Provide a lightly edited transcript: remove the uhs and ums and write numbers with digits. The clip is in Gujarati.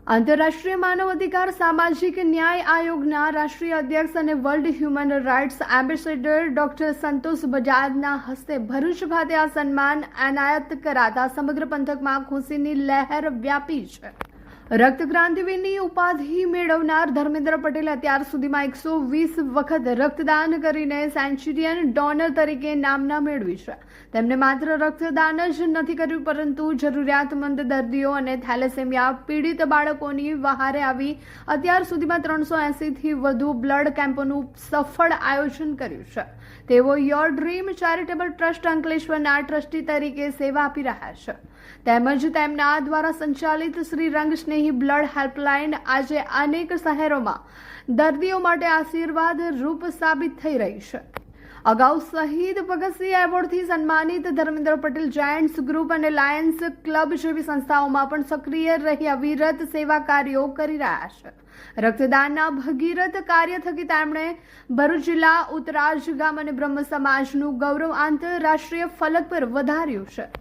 આંતરરાષ્ટ્રીય માનવ અધિકાર સામાજિક ન્યાય આયોગના રાષ્ટ્રીય અધ્યક્ષ અને world human rights ambassador doctor Santosh બજાજના હસ્તે ભરૂચ ખાતે આ સન્માન એનાયત કરાતા સમગ્ર પંથકમાં ખુશીની લહેર વ્યાપી છે। રક્ત ક્રાંતિવીરની ઉપાધિ મેળવનાર ધર્મેન્દ્ર પટેલે અત્યાર સુધીમાં 120 વખત રક્તદાન કરીને સેન્ચુરિયન ડોનર તરીકે નામના મેળવી છે। તેમને માત્ર રક્તદાન જ નથી કર્યું, પરંતુ જરૂરિયાતમંદ દર્દીઓ અને થેલેસેમિયા પીડિત બાળકોની વહારે આવી અત્યાર સુધીમાં 380 થી વધુ બ્લડ કેમ્પોનું સફળ આયોજન કર્યું છે। તેઓ યોર ડ્રીમ ચેરિટેબલ ટ્રસ્ટ અંકલેશ્વરના ટ્રસ્ટી તરીકે સેવા આપી રહ્યા છે। તેમજ તેમના દ્વારા સંચાલિત શ્રી રંગ સ્નેહી બ્લડ હેલ્પલાઇન આજે અનેક શહેરોમાં દર્દીઓ માટે આશીર્વાદ રૂપ સાબિત થઈ રહી છે। અગાઉ શહીદ ભગતસિંહ એવોર્ડથી સન્માનિત ધર્મેન્દ્ર પટેલ જાયન્ટ્સ ગ્રુપ અને લાયન્સ ક્લબ જેવી સંસ્થાઓમાં પણ સક્રિય રહી અવિરત સેવા કાર્યો કરી રહ્યા છે। રક્તદાનના ભગીરથ કાર્ય થકી તેમણે ભરૂચ જિલ્લા ઉતરાજ ગામ અને બ્રહ્મ સમાજનું ગૌરવ આંતરરાષ્ટ્રીય ફલક પર વધાર્યું છે।